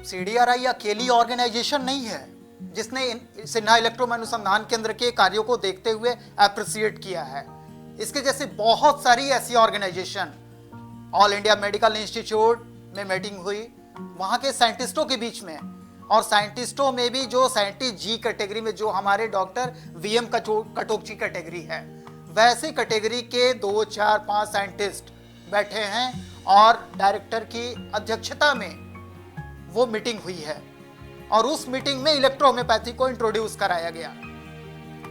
CDRI अकेली organisation नहीं है जिसने सिन्हा इलेक्ट्रो अनुसंधान केंद्र के कार्यों को देखते हुए अप्रिशिएट किया है। इसके जैसे बहुत सारी ऐसी organization, all India medical institute में मीटिंग हुई वहां के साइंटिस्टों के बीच में, और साइंटिस्टों में भी जो साइंटिस्ट जी कैटेगरी में जो हमारे डॉक्टर वीएम कटोच की कैटेगरी है, वैसे कैटेगरी के 2, 4, 5 साइंटिस्ट बैठे हैं और डायरेक्टर की अध्यक्षता में वो मीटिंग हुई है। और उस मीटिंग में इलेक्ट्रोहोम्योपैथी को इंट्रोड्यूस कराया गया।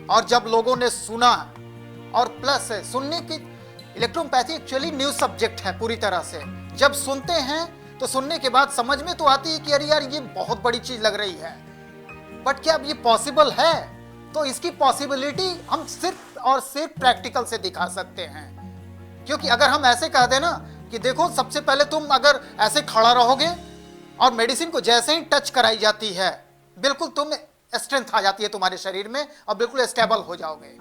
और जब लोगों ने सुना, और प्लस सुनने की, इलेक्ट्रोहोम्योपैथी एक्चुअली न्यू सब्जेक्ट है पूरी तरह से। जब सुनते हैं तो सुनने के बाद समझ में तो आती है कि अरे यार ये बहुत बड़ी चीज लग रही है, बट क्या अब ये पॉसिबल है? तो इसकी पॉसिबिलिटी हम सिर्फ और सिर्फ प्रैक्टिकल से दिखा सकते हैं। क्योंकि अगर हम ऐसे कह दें ना कि देखो सबसे पहले तुम अगर ऐसे खड़ा रहोगे और मेडिसिन को जैसे ही टच कराई जाती है, बिल्कुल तुम स्ट्रेंथ आ जाती है तुम्हारे शरीर में और बिल्कुल स्टेबल हो जाओगे,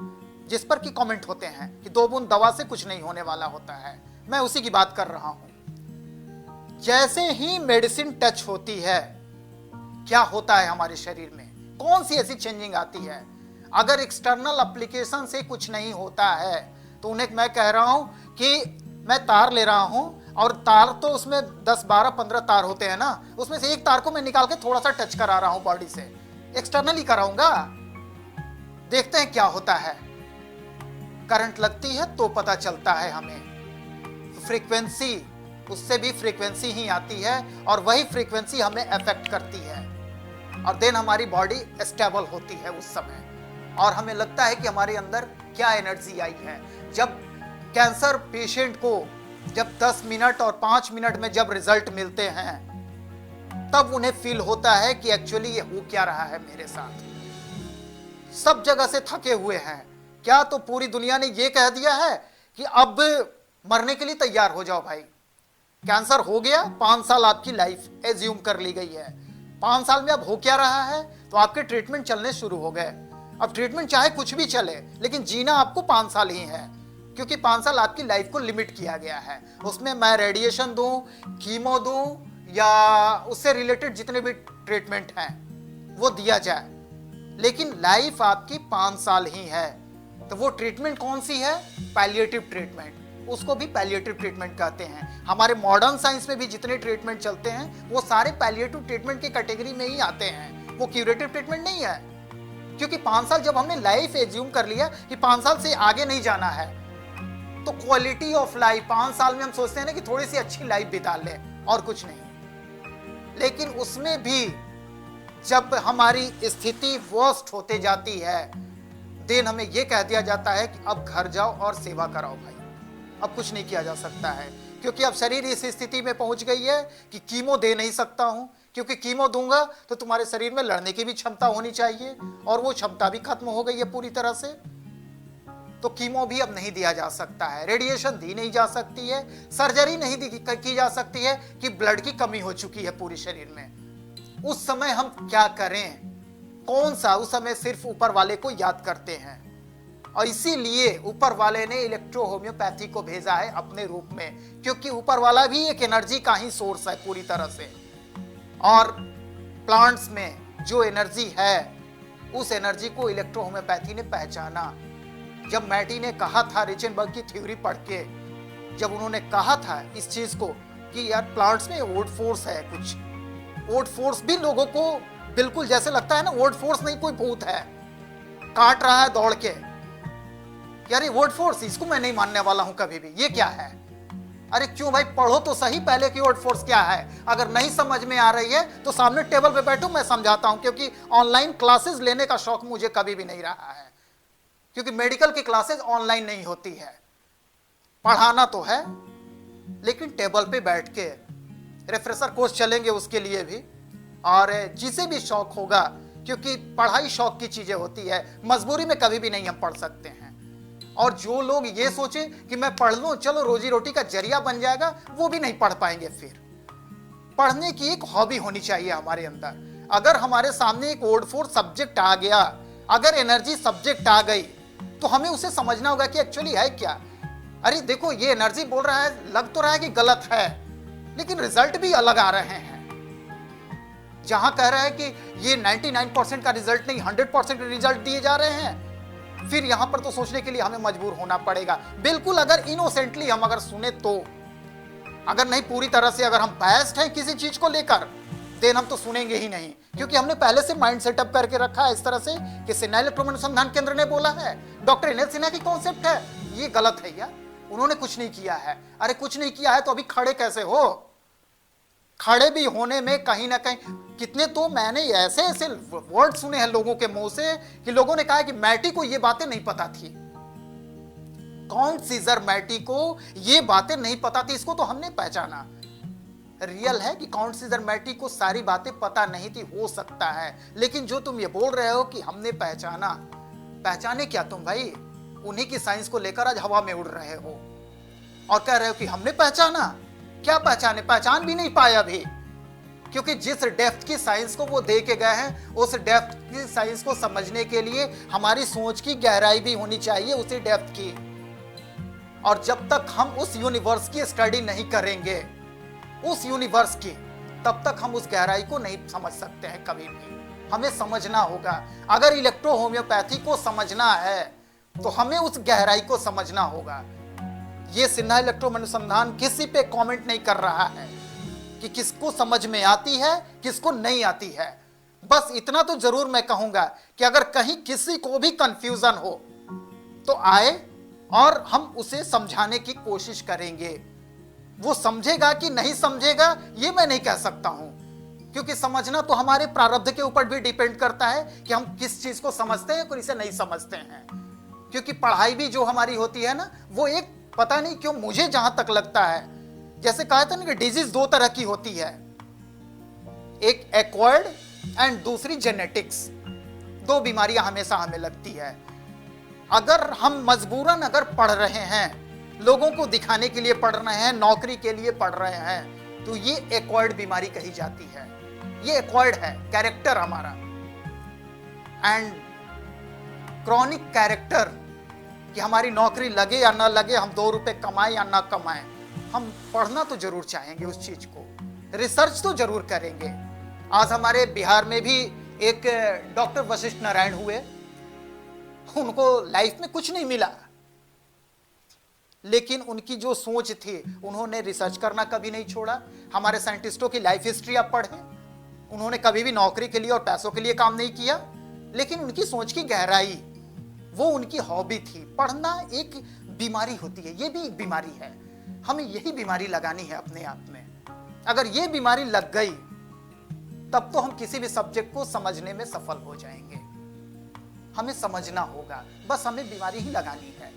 जिस पर कि कमेंट होते हैं कि 2 बूंद दवा से कुछ नहीं होने वाला होता है। मैं उसी की बात कर रहा हूं। जैसे ही मेडिसिन टच होती है, क्या होता है हमारे शरीर में, कौन सी ऐसी चेंजिंग आती है? अगर एक्सटर्नल एप्लीकेशन से कुछ नहीं होता है तो उन्हें मैं कह रहा हूं कि मैं तार ले रहा हूं, और तार तो उसमें 10, 12, 15 तार होते हैं ना, उसमें से एक तार को मैं निकाल के थोड़ा सा टच करा रहा हूं बॉडी से, एक्सटर्नली कराऊंगा, देखते हैं क्या होता है। करंट लगती है तो पता चलता है हमें। फ्रीक्वेंसी, उससे भी फ्रीक्वेंसी ही आती है और वही फ्रीक्वेंसी हमें अफेक्ट करती है, और देन हमारी बॉडी स्टेबल होती है उस समय, और हमें लगता है कि हमारे अंदर क्या एनर्जी आई है। जब कैंसर पेशेंट को जब 10 मिनट और 5 मिनट में जब रिजल्ट मिलते हैं, तब उन्हें फील होता है कि एक्चुअली ये हो क्या रहा है मेरे साथ। सब जगह से थके हुए हैं, क्या तो पूरी दुनिया ने ये कह दिया है कि अब मरने के लिए तैयार हो जाओ भाई, कैंसर हो गया, 5 साल आपकी लाइफ एज्यूम कर ली गई है। 5 साल में अब हो क्या रहा है? तो आपके ट्रीटमेंट चलने शुरू हो गए। अब ट्रीटमेंट चाहे कुछ भी चले, लेकिन जीना आपको 5 साल ही है, क्योंकि 5 साल आपकी लाइफ को लिमिट किया गया है। उसमें मैं रेडिएशन दूं, कीमो दूं, या उससे रिलेटेड जितने भी ट्रीटमेंट हैं वो दिया जाए, लेकिन लाइफ आपकी 5 साल ही है। तो वो ट्रीटमेंट कौन सी है? पैलिएटिव ट्रीटमेंट, उसको भी पैलिएटिव ट्रीटमेंट कहते हैं। हमारे मॉडर्न साइंस में भी जितने ट्रीटमेंट चलते हैं वो सारे पैलिएटिव ट्रीटमेंट की कैटेगरी में ही आते हैं, वो क्यूरेटिव ट्रीटमेंट नहीं है। क्योंकि 5 साल जब हमने लाइफ एज्यूम कर लिया कि 5 साल से आगे नहीं जाना है, तो क्वालिटी ऑफ लाइफ 5 साल में हम सोचते हैं ना कि थोड़ी सी अच्छी लाइफ बिता लें और कुछ नहीं। लेकिन उसमें भी जब हमारी स्थिति वर्स्ट होते जाती है, देन हमें यह कह दिया जाता है कि अब घर जाओ और सेवा कराओ भाई, अब कुछ नहीं किया जा सकता है, क्योंकि अब शरीर इस स्थिति में पहुंच गई है कि कीमो दे नहीं सकता हूं, क्योंकि कीमो दूंगा तो तुम्हारे शरीर में लड़ने की भी क्षमता होनी चाहिए, और वो क्षमता भी खत्म हो गई है पूरी तरह से। तो कीमो भी अब नहीं दिया जा सकता है, रेडिएशन दी नहीं जा सकती है, सर्जरी नहीं की जा सकती है कि ब्लड की कमी हो चुकी है पूरे शरीर में। उस समय हम क्या करें? कौन सा? उस समय सिर्फ ऊपर वाले को याद करते हैं, और इसीलिए ऊपर वाले ने इलेक्ट्रो होम्योपैथी को भेजा है अपने रूप में, क्योंकि ऊपर वाला भी एक एनर्जी का ही सोर्स है पूरी तरह से। और प्लांट्स में जो एनर्जी है, उस एनर्जी को इलेक्ट्रो होम्योपैथी ने पहचाना। जब मैटी ने कहा था, रिचनबर्ग की थ्योरी पढ़ के जब उन्होंने कहा था इस चीज को कि यार प्लांट्स में वोट फोर्स है, कुछ वोट फोर्स भी लोगों को बिल्कुल जैसे लगता है ना, वोट फोर्स नहीं कोई भूत है काट रहा है दौड़ के, यार ये वोट फोर्स, इसको मैं नहीं मानने वाला हूं कभी भी, ये क्या है? अरे क्यों भाई, पढ़ो तो सही पहले कि वोट फोर्स क्या है। अगर नहीं समझ में आ रही है तो सामने टेबल पे बैठो, मैं समझाता हूं, क्योंकि ऑनलाइन क्लासेस लेने का शौक मुझे कभी भी नहीं रहा है, क्योंकि मेडिकल की क्लासेस ऑनलाइन नहीं होती है। पढ़ाना तो है, लेकिन टेबल पे बैठ के रिफ्रेशर कोर्स चलेंगे उसके लिए भी, और जिसे भी शौक होगा, क्योंकि पढ़ाई शौक की चीजें होती है, मजबूरी में कभी भी नहीं हम पढ़ सकते हैं। और जो लोग ये सोचे कि मैं पढ़ लूं चलो रोजी रोटी का जरिया बन जाएगा, वो भी नहीं पढ़ पाएंगे। फिर पढ़ने की एक हॉबी होनी चाहिए हमारे अंदर। अगर हमारे सामने एक वर्ड फोर्स सब्जेक्ट आ गया, अगर एनर्जी सब्जेक्ट आ गई, तो हमें उसे समझना होगा कि एक्चुअली है क्या। अरे देखो, ये एनर्जी बोल रहा है, लग तो रहा है कि गलत है, लेकिन रिजल्ट भी अलग आ रहे हैं। जहां कह रहा है कि ये 99% का रिजल्ट नहीं 100% रिजल्ट दिए जा रहे हैं, फिर यहां पर तो सोचने के लिए हमें मजबूर होना पड़ेगा। बिल्कुल अगर इनोसेंटली हम अगर सुने तो, अगर नहीं पूरी तरह से अगर हम बायस्ड हैं किसी चीज को लेकर, देन हम तो सुनेंगे ही नहीं, क्योंकि हमने पहले से माइंड सेटअप करके रखा है इस तरह से कि सिन्हा इलेक्ट्रो अनुसंधान केंद्र ने बोला है, डॉक्टर एन एल सिन्हा की कॉन्सेप्ट है। ये गलत है यार, उन्होंने कुछ नहीं किया है। अरे कुछ नहीं किया है तो अभी खड़े कैसे हो? खड़े भी होने में कहीं ना कहीं कितने तो मैंने ऐसे ऐसे वर्ड सुने हैं लोगों के मुंह से कि लोगों ने कहा कि मैटी को ये बातें नहीं पता थी। कौन सीजर मैटी को ये बातें नहीं पता थी, इसको तो हमने पहचाना। रियल है कि काउंट सीजर मैटी को सारी बातें पता नहीं थी, हो सकता है, लेकिन जो तुम ये बोल रहे हो कि हमने पहचाना, पहचाने क्या तुम भाई? उन्हीं की साइंस को लेकर आज हवा में उड़ रहे हो और कह रहे हो कि हमने पहचाना। क्या पहचाने? पहचान भी नहीं पाया भी, क्योंकि जिस डेप्थ की साइंस को वो दे के गए हैं, उस डेप्थ की साइंस को समझने के लिए हमारी सोच की गहराई भी होनी चाहिए उसी डेप्थ की। और जब तक हम उस यूनिवर्स की स्टडी नहीं करेंगे, उस यूनिवर्स की, तब तक हम उस गहराई को नहीं समझ सकते हैं कभी भी। हमें समझना होगा। अगर इलेक्ट्रो होम्योपैथी को समझना है तो हमें उस गहराई को समझना होगा। ये सिन्हा इलेक्ट्रो अनुसंधान किसी पे कमेंट नहीं कर रहा है कि किसको समझ में आती है किसको नहीं आती है। बस इतना तो जरूर मैं कहूंगा कि अगर कहीं किसी को भी कंफ्यूजन हो तो आए और हम उसे समझाने की कोशिश करेंगे। वो समझेगा कि नहीं समझेगा ये मैं नहीं कह सकता हूं, क्योंकि समझना तो हमारे प्रारब्ध के ऊपर भी डिपेंड करता है कि हम किस चीज को समझते हैं और इसे नहीं समझते हैं। क्योंकि पढ़ाई भी जो हमारी होती है ना, वो एक पता नहीं क्यों मुझे जहां तक लगता है, जैसे कहा था ना कि डिजीज दो तरह की होती है, एक एक्वायर्ड एंड दूसरी जेनेटिक्स। दो बीमारियां हमेशा हमें लगती है। अगर हम मजबूरन अगर पढ़ रहे हैं, लोगों को दिखाने के लिए पढ़ रहे हैं, नौकरी के लिए पढ़ रहे हैं, तो ये एक्वायर्ड बीमारी कही जाती है। ये एक्वायर्ड है कैरेक्टर हमारा। एंड क्रॉनिक कैरेक्टर कि हमारी नौकरी लगे या ना लगे, हम 2 रुपए कमाएं या ना कमाएं, हम पढ़ना तो जरूर चाहेंगे उस चीज को, रिसर्च तो जरूर करेंगे। आज हमारे बिहार में भी एक डॉक्टर वशिष्ठ नारायण हुए, उनको लाइफ में कुछ नहीं मिला, लेकिन उनकी जो सोच थी, उन्होंने रिसर्च करना कभी नहीं छोड़ा। हमारे साइंटिस्टों की लाइफ हिस्ट्री आप पढ़ें, उन्होंने कभी भी नौकरी के लिए और पैसों के लिए काम नहीं किया, लेकिन उनकी सोच की गहराई, वो उनकी हॉबी थी। पढ़ना एक बीमारी होती है, ये भी एक बीमारी है। हमें यही बीमारी लगानी है अपने आप में। अगर ये बीमारी लग गई तब तो हम किसी भी सब्जेक्ट को समझने में सफल हो जाएंगे। हमें समझना होगा, बस हमें बीमारी ही लगानी है।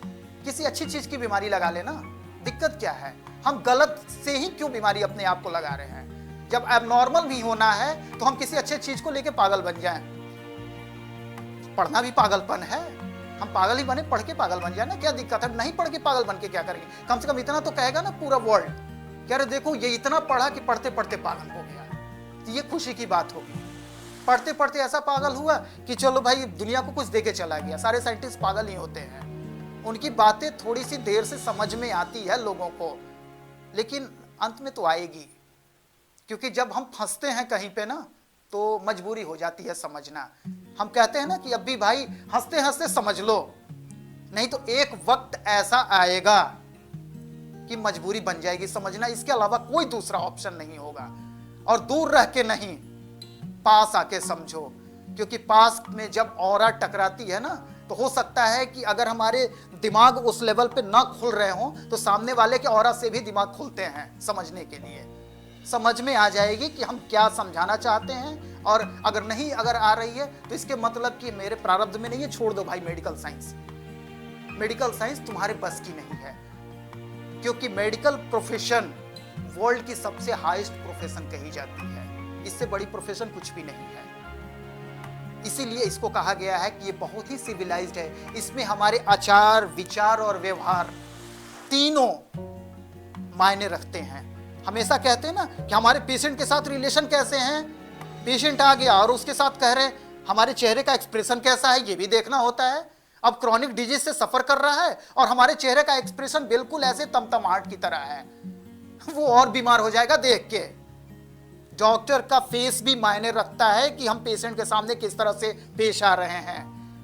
किसी अच्छी चीज की बीमारी लगा लेना, दिक्कत क्या है? हम गलत से ही क्यों बीमारी अपने आप को लगा रहे हैं? जब एबनॉर्मल भी होना है तो हम किसी अच्छे चीज को लेके पागल बन जाएं। पढ़ना भी पागलपन है, हम पागल ही बने, पढ़ के पागल बन जाए ना, क्या दिक्कत है? नहीं पढ़ के पागल बन के क्या करेंगे? कम से कम इतना तो कहेगा ना पूरा वर्ल्ड, कह रहे देखो ये इतना पढ़ा कि पढ़ते पढ़ते पागल हो गया, तो ये खुशी की बात होगी। पढ़ते पढ़ते ऐसा पागल हुआ कि चलो भाई दुनिया को कुछ दे के चला गया। सारे साइंटिस्ट पागल ही होते हैं, उनकी बातें थोड़ी सी देर से समझ में आती है लोगों को, लेकिन अंत में तो आएगी। क्योंकि जब हम फंसते हैं कहीं पे ना, तो मजबूरी हो जाती है समझना। हम कहते हैं ना कि अब भी भाई हंसते हंसते समझ लो, नहीं तो एक वक्त ऐसा आएगा कि मजबूरी बन जाएगी समझना। इसके अलावा कोई दूसरा ऑप्शन नहीं होगा। और दूर रह के नहीं, पास आके समझो, क्योंकि पास में जब ऑरा टकराती है ना, तो हो सकता है कि अगर हमारे दिमाग उस लेवल पे ना खुल रहे हों, तो सामने वाले के ऑरा से भी दिमाग खुलते हैं समझने के लिए। समझ में आ जाएगी कि हम क्या समझाना चाहते हैं, और अगर नहीं अगर आ रही है तो इसके मतलब कि मेरे प्रारब्ध में नहीं है, छोड़ दो भाई मेडिकल साइंस। मेडिकल साइंस तुम्हारे बस की नहीं है, क्योंकि मेडिकल प्रोफेशन वर्ल्ड की सबसे हाईएस्ट प्रोफेशन कही जाती है। इससे बड़ी प्रोफेशन कुछ भी नहीं है। इसीलिए इसको कहा गया है कि ये बहुत ही सिविलाइज्ड है। इसमें हमारे आचार, विचार और व्यवहार तीनों मायने रखते हैं। हमेशा कहते हैं ना कि हमारे पेशेंट के साथ रिलेशन कैसे हैं। पेशेंट आ गया और उसके साथ कह रहे हमारे चेहरे का एक्सप्रेशन कैसा है, ये भी देखना होता है। अब क्रॉनिक डिजीज से सफर कर रहा है और हमारे चेहरे का एक्सप्रेशन बिल्कुल ऐसे तमतमाहट की तरह है, वो और बीमार हो जाएगा देख के। डॉक्टर का फेस भी मायने रखता है कि हम पेशेंट के सामने किस तरह से पेश आ रहे हैं,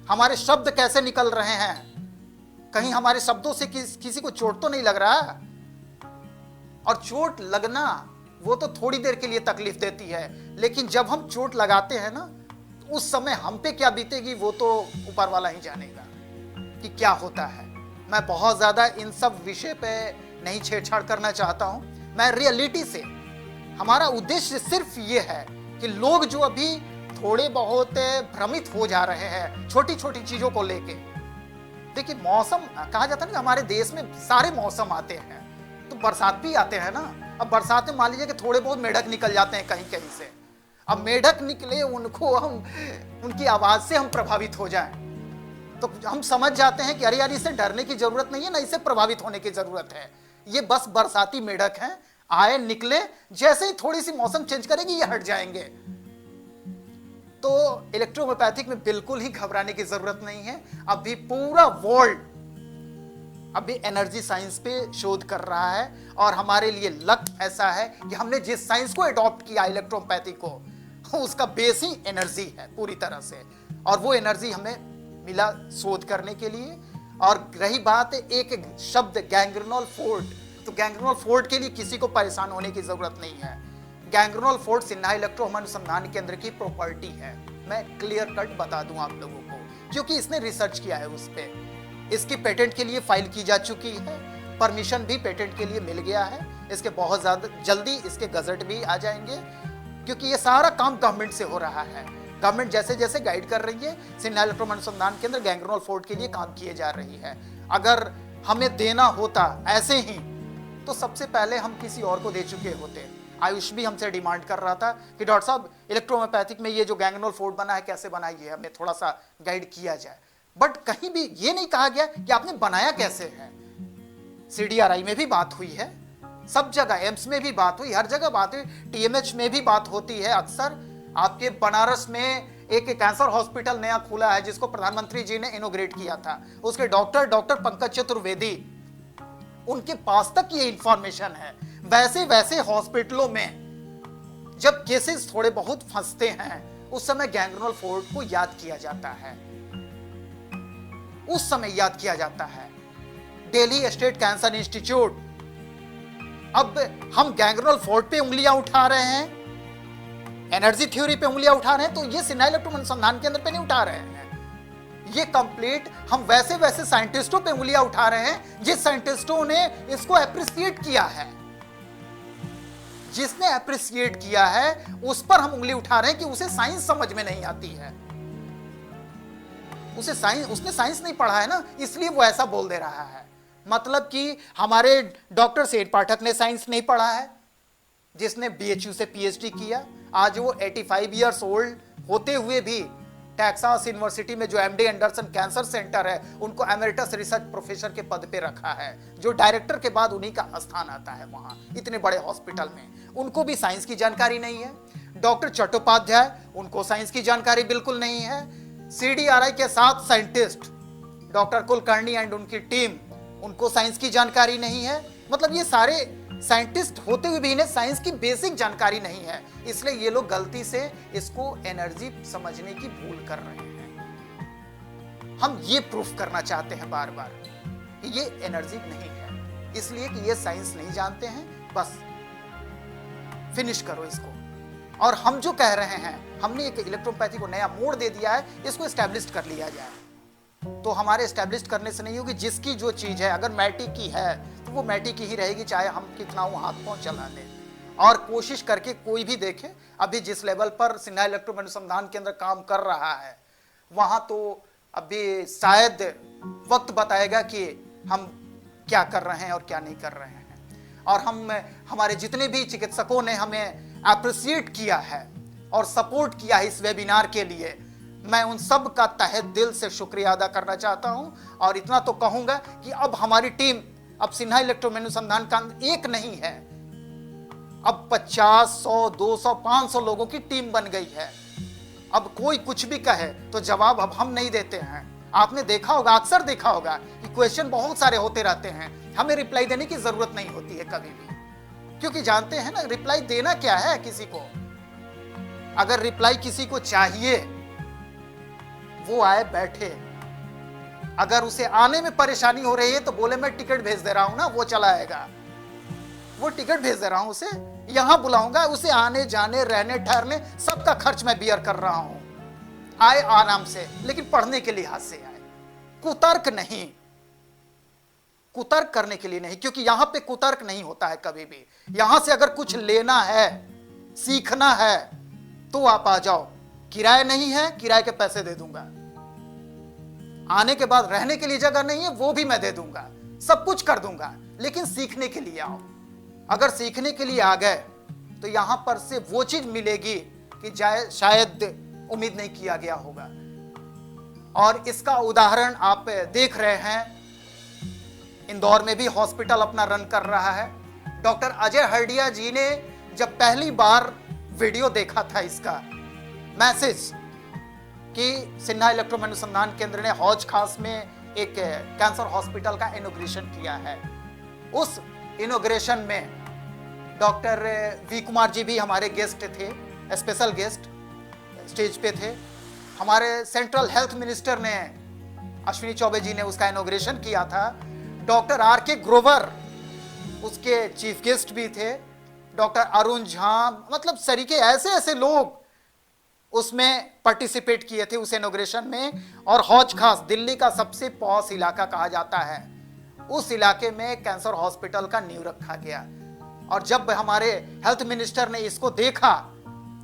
हमारे शब्द कैसे निकल रहे हैं, कहीं हमारे शब्दों से किसी को चोट तो नहीं लग रहा है। और चोट लगना वो तो थोड़ी देर के लिए तकलीफ देती है, लेकिन जब हम चोट लगाते हैं ना, तो उस समय हम पे क्या बीतेगी वो तो ऊपर वाला ही जानेगा कि क्या होता है। मैं बहुत ज्यादा इन सब विषय पे नहीं छेड़छाड़ करना चाहता हूं। मैं रियलिटी से, हमारा उद्देश्य सिर्फ ये है कि लोग जो अभी थोड़े बहुत भ्रमित हो जा रहे हैं छोटी छोटी चीजों को लेके। देखिए, मौसम कहा जाता है ना, हमारे देश में सारे मौसम आते हैं, तो बरसात भी आते हैं ना। अब बरसात में मान लीजिए कि थोड़े बहुत मेढक निकल जाते हैं कहीं कहीं से। अब मेढक निकले, उनको हम उनकी आवाज से हम प्रभावित हो जाएं, तो हम समझ जाते हैं कि अरे यार, इससे डरने की जरूरत नहीं है ना, इससे प्रभावित होने की जरूरत है। ये बस बरसाती मेढक हैं, आए निकले, जैसे ही थोड़ी सी मौसम चेंज करेगी ये हट जाएंगे। तो इलेक्ट्रोहोम्योपैथिक में बिल्कुल ही घबराने की जरूरत नहीं है। अभी पूरा वर्ल्ड अभी एनर्जी साइंस पे शोध कर रहा है, और हमारे लिए लक ऐसा है कि हमने जिस साइंस को अडॉप्ट किया इलेक्ट्रोहोम्योपैथिक को, उसका बेस ही एनर्जी है पूरी तरह से, और वो एनर्जी हमें मिला शोध करने के लिए। और रही बात एक शब्द गैंग्रेनोल फोर्ट, तो गैंग्रेनोल फोर्ट के लिए किसी को परेशान होने की जरूरत नहीं है। गैंग्रेनोल फोर्ट सिन्हा इलेक्ट्रो अनुसंधान केंद्र की प्रॉपर्टी है। मैं क्लियर कट बता दूं आप लोगों को, क्योंकि इसने रिसर्च किया है उस पे। इसकी पेटेंट के लिए फाइल की जा चुकी है, परमिशन भी पेटेंट के लिए मिल गया है। इसके बहुत ज्यादा जल्दी इसके गजट भी आ जाएंगे, क्योंकि ये सारा काम गवर्नमेंट से हो रहा है। गवर्नमेंट जैसे जैसे गाइड कर रही है, सिन्हा इलेक्ट्रो अनुसंधान केंद्र गैंग्रेनोल फोर्ट के लिए काम किए जा रही है। अगर हमें देना होता ऐसे ही, तो सबसे पहले हम किसी और को दे चुके होते। आयुष भी हमसे डिमांड कर रहा था कि डॉक्टर साहब, इलेक्ट्रोहोम्योपैथिक में ये जो गैंग्रेनोल फोर्ट बना है कैसे बना, ये हमें थोड़ा सा गाइड किया जाए। बट कहीं भी ये नहीं कहा गया कि आपने बनाया कैसे है। CDRI में भी बात हुई है, सब जगह, एम्स में भी बात हुई, हर जगह बात हुई, TMH में भी बात होती है अक्सर। आपके बनारस में एक कैंसर हॉस्पिटल नया खुला है जिसको प्रधानमंत्री जी ने इनोग्रेट किया था, उसके डॉक्टर पंकज चतुर्वेदी, उनके पास तक ये इंफॉर्मेशन है। वैसे वैसे हॉस्पिटलों में जब केसेस थोड़े बहुत फंसते हैं, उस समय गैंग्रेनोल फोर्ट को याद किया जाता है, उस समय याद किया जाता है। दिल्ली स्टेट कैंसर इंस्टीट्यूट, अब हम गैंग्रेनोल फोर्ट पे उंगलियां उठा रहे हैं, एनर्जी थ्योरी पे उंगलियां उठा रहे हैं, तो ये सिन्हा इलेक्ट्रो अनुसंधान केंद्र पे नहीं उठा रहे हैं। ये कंप्लीट हम वैसे वैसे साइंटिस्टों पे उंगलियां उठा रहे हैं जिस साइंटिस्टों ने इसको अप्रिशिएट किया है। जिसने अप्रिशिएट किया है उस पर हम उंगली उठा रहे हैं कि उसे साइंस समझ में नहीं आती है। उसने साइंस नहीं पढ़ा है ना, इसलिए वो ऐसा बोल दे रहा है। मतलब कि हमारे डॉक्टर सेठ पाठक ने साइंस नहीं पढ़ा है, जिसने BHU से PhD किया। आज वो 85 इयर्स ओल्ड होते हुए भी टेक्सास यूनिवर्सिटी में जो MD एंडरसन कैंसर सेंटर है, उनको एमेरिटस रिसर्च प्रोफेसर के पद पे रखा है, जो डायरेक्टर के बाद उन्हीं का स्थान आता है वहां इतने बड़े हॉस्पिटल में। उनको भी साइंस की जानकारी नहीं है। डॉक्टर चट्टोपाध्याय, उनको साइंस की जानकारी बिल्कुल नहीं है। CDRI के 7 साइंटिस्ट, डॉक्टर कुलकर्णी एंड उनकी टीम, उनको साइंस की जानकारी नहीं है। मतलब ये सारे साइंटिस्ट होते हुए भी इन्हें साइंस की बेसिक जानकारी नहीं है, इसलिए ये लोग गलती से इसको एनर्जी समझने की भूल कर रहे हैं। हम ये प्रूफ करना चाहते हैं बार बार कि ये एनर्जी नहीं है, इसलिए कि ये साइंस नहीं जानते हैं। बस फिनिश करो इसको। और हम जो कह रहे हैं, हमने एक इलेक्ट्रोपैथी को नया मोड़ दे दिया है, इसको एस्टैब्लिश कर लिया जाए। तो हमारे एस्टैब्लिश करने से नहीं होगी। जिसकी जो चीज है, अगर मैटी की है तो वो मैटी की ही रहेगी, चाहे हम कितना वो हाथ पांव चला लें। और कोशिश करके कोई भी देखे, अभी जिस लेवल पर सिन्हा इलेक्ट्रो अनुसंधान केंद्र काम कर रहा है, वहां तो अभी शायद वक्त बताएगा कि हम क्या कर रहे हैं और क्या नहीं कर रहे हैं। और हमारे जितने भी चिकित्सकों ने हमें अप्रिशिएट किया है और सपोर्ट किया है इस वेबिनार के लिए, मैं उन सब का तहे दिल से शुक्रिया अदा करना चाहता हूं। और इतना तो कहूंगा कि अब हमारी टीम, अब सिन्हा इलेक्ट्रो अनुसंधान केंद्र एक नहीं है, अब 50, 100, 200, 500 लोगों की टीम बन गई है। अब कोई कुछ भी कहे तो जवाब अब हम नहीं देते हैं। आपने देखा होगा, अक्सर देखा होगा कि क्वेश्चन बहुत सारे होते रहते हैं, हमें रिप्लाई देने की जरूरत नहीं होती है कभी भी, क्योंकि जानते हैं ना रिप्लाई देना क्या है किसी को। अगर रिप्लाई किसी को चाहिए, वो आए बैठे। अगर उसे आने में परेशानी हो रही है तो बोले मैं टिकट भेज दे रहा हूं ना, वो चला आएगा। वो टिकट भेज दे रहा हूं उसे, यहां बुलाऊंगा उसे, आने जाने रहने ठहरने सबका खर्च मैं बियर कर रहा हूं। आए आराम से, लेकिन पढ़ने के लिहाज से आए, कुतर्क नहीं, कुतर्क करने के लिए नहीं, क्योंकि यहां पे कुतर्क नहीं होता है कभी भी। यहां से अगर कुछ लेना है, सीखना है, तो आप आ जाओ। किराया नहीं है, किराए के पैसे दे दूंगा। आने के बाद रहने के लिए जगह नहीं है, वो भी मैं दे दूंगा, सब कुछ कर दूंगा, लेकिन सीखने के लिए आओ। अगर सीखने के लिए आ गए तो यहां पर से वो चीज मिलेगी कि शायद उम्मीद नहीं किया गया होगा। और इसका उदाहरण आप देख रहे हैं, इंदौर में भी हॉस्पिटल अपना रन कर रहा है। डॉक्टर अजय हरडिया जी ने जब पहली बार वीडियो देखा था, इसका मैसेज कि सिन्हा इलेक्ट्रो अनुसंधान केंद्र ने हौज खास में एक कैंसर हॉस्पिटल का इनॉग्रेशन किया है, उस इनॉग्रेशन में डॉक्टर वी कुमार जी भी हमारे गेस्ट थे, स्पेशल गेस्ट स्टेज पे थे। हमारे सेंट्रल हेल्थ मिनिस्टर ने, अश्विनी चौबे जी ने उसका इनॉग्रेशन किया था। डॉक्टर आर के ग्रोवर उसके चीफ गेस्ट भी थे, डॉक्टर अरुण झा, मतलब सरीके ऐसे ऐसे लोग उसमें पार्टिसिपेट किए थे उस इनॉग्रेशन में। और हौज खास दिल्ली का सबसे पॉश इलाका कहा जाता है, उस इलाके में कैंसर हॉस्पिटल का नींव रखा गया। और जब हमारे हेल्थ मिनिस्टर ने इसको देखा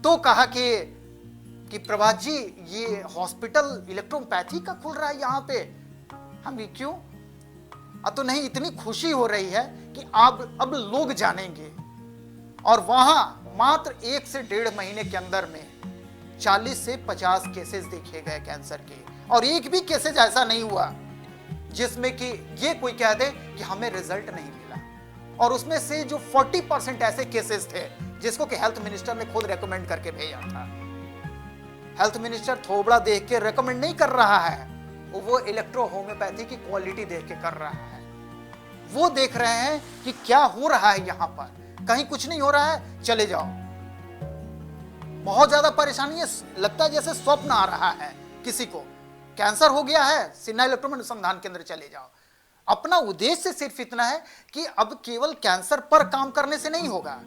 तो कहा कि प्रभात जी, ये हॉस्पिटल इलेक्ट्रोपैथी का खुल रहा है यहाँ पे। हम भी क्यों? तो नहीं, इतनी खुशी हो रही है कि अब लोग जानेंगे। और वहां मात्र 1 से 1.5 महीने के अंदर में 40 से 50 केसेस देखे गए कैंसर के, और एक भी केसेस ऐसा नहीं हुआ जिसमें कि ये कोई कह दे कि हमें रिजल्ट नहीं मिला। और उसमें से जो 40% ऐसे केसेस थे जिसको कि हेल्थ मिनिस्टर ने खुद रेकमेंड करके भेजा था। हेल्थ मिनिस्टर थोबड़ा देख के रेकमेंड नहीं कर रहा है, वो इलेक्ट्रो होम्योपैथी की क्वालिटी देख के कर रहा है। वो देख रहे हैं कि क्या हो रहा है यहां पर, कहीं कुछ नहीं हो रहा है, चले जाओ। बहुत ज्यादा परेशानी है, लगता है जैसे स्वप्न आ रहा है किसी को, कैंसर हो गया है, सिन्हा इलेक्ट्रो अनुसंधान केंद्र चले जाओ। अपना उद्देश्य सिर्फ इतना है कि अब केवल कैंसर पर काम करने से नहीं होगा।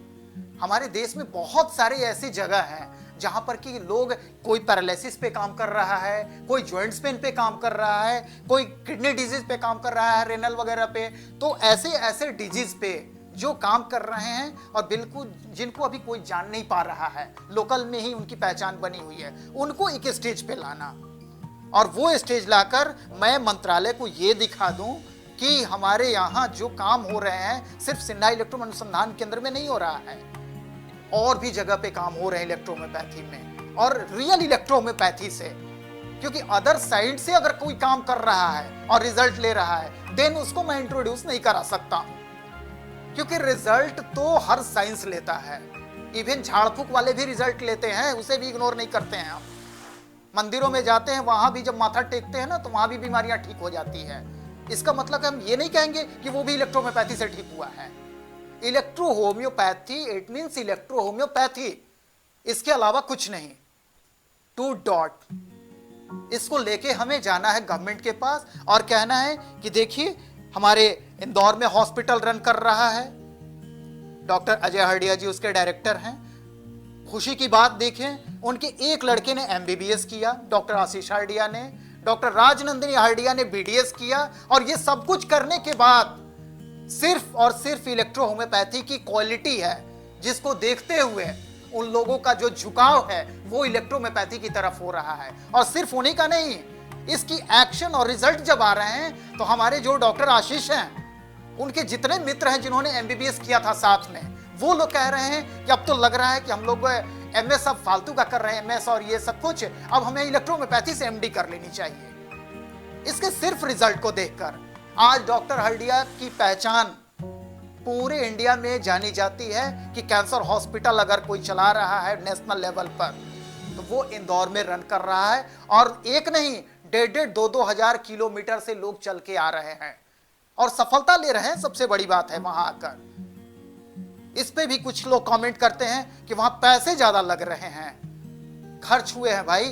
हमारे देश में बहुत सारे ऐसी जगह हैं जहां पर कि लोग, कोई पैरालिसिस पे काम कर रहा है, कोई जॉइंट्स पेन पे काम कर रहा है, कोई किडनी डिजीज पे काम कर रहा है, रेनल वगैरह पे। तो ऐसे ऐसे डिजीज पे जो काम कर रहे हैं और बिल्कुल जिनको अभी कोई जान नहीं पा रहा है, लोकल में ही उनकी पहचान बनी हुई है, उनको एक स्टेज पे लाना। और वो स्टेज लाकर मैं मंत्रालय को ये दिखा दूं कि हमारे यहाँ जो काम हो रहे हैं सिर्फ सिन्हा इलेक्ट्रो अनुसंधान केंद्र में नहीं हो रहा है, और भी जगह पे काम हो रहे हैं इलेक्ट्रोहोम्योपैथी में, और रियल इलेक्ट्रोहोम्योपैथी से। क्योंकि अदर साइड से अगर कोई काम कर रहा है और रिजल्ट ले रहा है, देन उसको मैं इंट्रोड्यूस नहीं करा सकता हूं, क्योंकि रिजल्ट तो हर साइंस लेता है। इवन झाड़ फूक वाले भी रिजल्ट लेते हैं, उसे भी इग्नोर नहीं करते हैं हम। मंदिरों में जाते हैं, वहां भी जब माथा टेकते हैं ना, तो वहां भी बीमारियां ठीक हो जाती है। इसका मतलब हम ये नहीं कहेंगे कि वो भी इलेक्ट्रोहोम्योपैथी से ठीक हुआ है। Electro homeopathy, it means electro homeopathy, इसके अलावा कुछ नहीं। To dot. इसको लेके हमें जाना है गवर्नमेंट के पास और कहना है कि देखिए, हमारे इंदौर में हॉस्पिटल रन कर रहा है, डॉक्टर अजय हरडिया जी उसके डायरेक्टर हैं। खुशी की बात देखें, उनके एक लड़के ने एमबीबीएस किया, डॉक्टर आशीष हरडिया ने, डॉक्टर राजनंदिनी हरडिया ने बीडीएस किया। और ये सब कुछ करने के बाद सिर्फ और सिर्फ इलेक्ट्रो होम्योपैथी की क्वालिटी है जिसको देखते हुए उन लोगों का जो झुकाव है वो इलेक्ट्रो होम्योपैथी की तरफ हो रहा है। और सिर्फ उन्हीं का नहीं, इसकी एक्शन और रिजल्ट जब आ रहे हैं तो हमारे जो डॉक्टर आशीष हैं, उनके जितने मित्र हैं जिन्होंने एमबीबीएस किया था साथ में, वो लोग कह रहे हैं कि अब तो लग रहा है कि हम लोग एमएस अब फालतू का कर रहे हैं, एमएस और ये सब कुछ, अब हमें इलेक्ट्रो होम्योपैथी से एमडी कर लेनी चाहिए। इसके सिर्फ रिजल्ट को देखकर आज डॉक्टर हरडिया की पहचान पूरे इंडिया में जानी जाती है कि कैंसर हॉस्पिटल अगर कोई चला रहा है नेशनल लेवल पर, तो वो इंदौर में रन कर रहा है। और एक नहीं, 1,500-2,2 हजार किलोमीटर से लोग चल के आ रहे हैं और सफलता ले रहे हैं। सबसे बड़ी बात है वहां आकर, इस पे भी कुछ लोग कमेंट करते हैं कि वहां पैसे ज्यादा लग रहे हैं। खर्च हुए हैं भाई,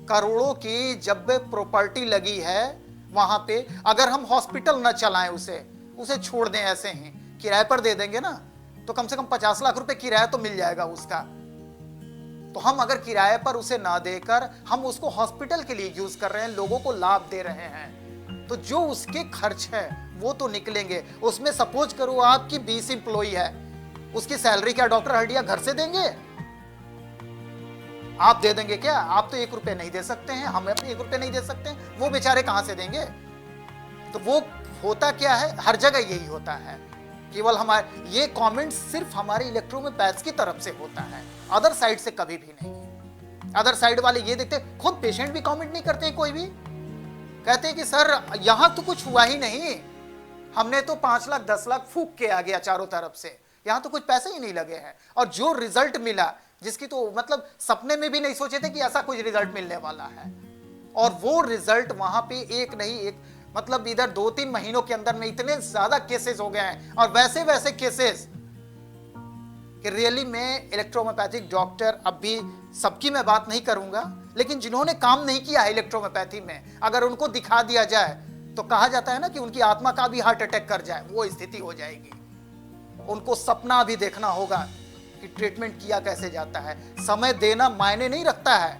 करोड़ों की जब प्रॉपर्टी लगी है वहां पे। अगर हम हॉस्पिटल ना चलाएं, उसे छोड़ दें ऐसे ही, किराए पर दे देंगे ना, तो कम से कम 50 लाख रुपए किराया तो मिल जाएगा उसका। तो हम अगर किराए पर उसे ना देकर हम उसको हॉस्पिटल के लिए यूज कर रहे हैं, लोगों को लाभ दे रहे हैं, तो जो उसके खर्च है वो तो निकलेंगे। उसमें सपोज करो आपकी 20 एम्प्लॉई है, उसकी सैलरी क्या डॉक्टर हड्डिया घर से देंगे? आप दे देंगे क्या? आप तो 1 रुपए नहीं दे सकते हैं, हम 1 रुपए नहीं दे सकते हैं, वो बेचारे कहां से देंगे? तो वो होता क्या है, हर जगह यही होता है। केवल हमारे ये कमेंट सिर्फ हमारे इलेक्ट्रोमोपैथ्स की तरफ से होता है, अदर साइड से कभी भी नहीं। अदर साइड वाले ये देखते, खुद पेशेंट भी कमेंट नहीं करते, कोई भी कहते हैं कि सर यहां तो कुछ हुआ ही नहीं, हमने तो 5 लाख 10 लाख फूक के आ गया चारों तरफ से, यहां तो कुछ पैसे ही नहीं लगे हैं। और जो रिजल्ट मिला, जिसकी तो मतलब सपने में भी नहीं सोचे थे कि ऐसा कुछ रिजल्ट मिलने वाला है, और वो रिजल्ट वहां पे एक नहीं एक मतलब इधर 2-3 महीनों के अंदर में इतने ज्यादा केसेस हो गए हैं, और वैसे वैसे केसेस कि रियली में इलेक्ट्रोहोम्योपैथिक डॉक्टर, अब भी सबकी मैं बात नहीं करूंगा, लेकिन जिन्होंने काम नहीं किया है इलेक्ट्रोहोम्योपैथी में, अगर उनको दिखा दिया जाए तो कहा जाता है ना कि उनकी आत्मा का भी हार्ट अटैक कर जाए, वो स्थिति हो जाएगी। उनको सपना भी देखना होगा कि ट्रीटमेंट किया कैसे जाता है। समय देना मायने नहीं रखता है।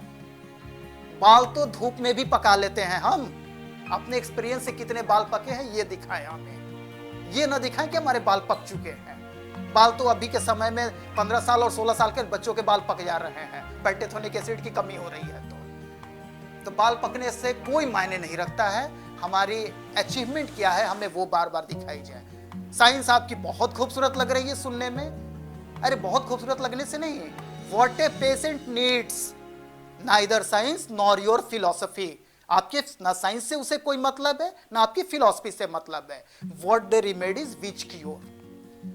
बाल तो धूप में भी पका लेते हैं हम, अपने एक्सपीरियंस से कितने बाल पके हैं ये दिखाएं हमें, ये ना दिखाएं कि हमारे बाल पक चुके हैं। बाल तो अभी के समय में 15 साल और 16 साल के बच्चों के बाल पक जा रहे हैं, पेंटेथोनिक एसिड की कमी हो रही है। तो बाल पकने से कोई मायने नहीं रखता है, हमारी अचीवमेंट क्या है हमें वो बार बार दिखाई जाए। साइंस आपकी बहुत खूबसूरत लग रही है सुनने में, अरे बहुत खूबसूरत लगने से नहीं, what a patient needs neither science nor your philosophy. आपके ना साइंस से उसे कोई मतलब है, ना आपकी फिलॉसफी से मतलब है। What the remedies which cure,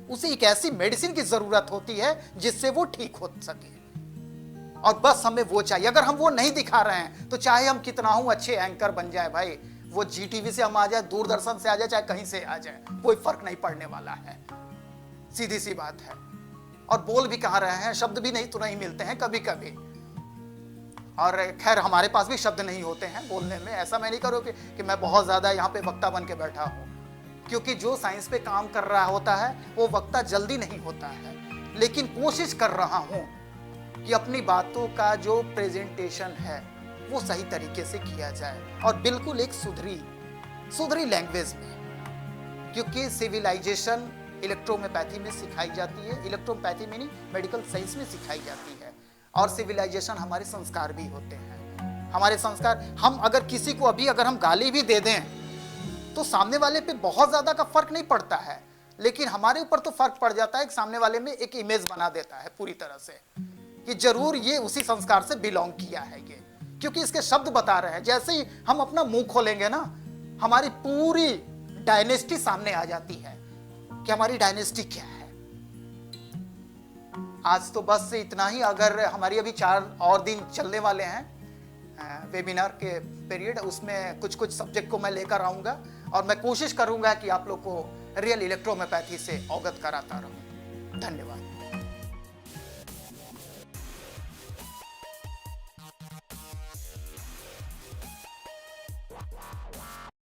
उसे एक ऐसी मेडिसिन की जरूरत होती है जिससे वो ठीक हो सके, और बस हमें वो चाहिए। अगर हम वो नहीं दिखा रहे हैं तो चाहे हम कितना हूं अच्छे एंकर बन जाए भाई, वो जीटीवी से हम आ जाए, दूरदर्शन से आ जाए, चाहे कहीं से आ जाए, कोई फर्क नहीं पड़ने वाला है, सीधी सी बात है। और बोल भी कहां रहे हैं, शब्द भी नहीं तो नहीं मिलते हैं कभी कभी, और खैर हमारे पास भी शब्द नहीं होते हैं बोलने में। ऐसा मैं नहीं करूँ कि मैं बहुत ज्यादा यहाँ पे वक्ता बन के बैठा हूँ, क्योंकि जो साइंस पे काम कर रहा होता है वो वक्ता जल्दी नहीं होता है, लेकिन कोशिश कर रहा हूँ कि अपनी बातों का जो प्रेजेंटेशन है वो सही तरीके से किया जाए, और बिल्कुल एक सुधरी लैंग्वेज में, क्योंकि सिविलाइजेशन इलेक्ट्रोहोम्योपैथी में सिखाई जाती है, इलेक्ट्रोहोम्योपैथी में नहीं मेडिकल साइंस में सिखाई जाती है। और सिविलाइजेशन हमारे संस्कार भी होते हैं, हमारे संस्कार। हम अगर किसी को अभी अगर हम गाली भी दे दें तो सामने वाले पे बहुत ज्यादा का फर्क नहीं पड़ता है, लेकिन हमारे ऊपर तो फर्क पड़ जाता है कि सामने वाले में एक इमेज बना देता है पूरी तरह से कि जरूर ये उसी संस्कार से बिलोंग किया है ये, क्योंकि इसके शब्द बता रहे हैं। जैसे ही हम अपना मुंह खोलेंगे ना, हमारी पूरी डायनेस्टी सामने आ जाती है कि हमारी डायनेस्टी क्या है। आज तो बस इतना ही। अगर हमारी अभी 4 और दिन चलने वाले हैं वेबिनार के पीरियड, उसमें कुछ कुछ सब्जेक्ट को मैं लेकर आऊंगा, और मैं कोशिश करूंगा कि आप लोग को रियल इलेक्ट्रोहोम्योपैथी से अवगत कराता रहूं। धन्यवाद।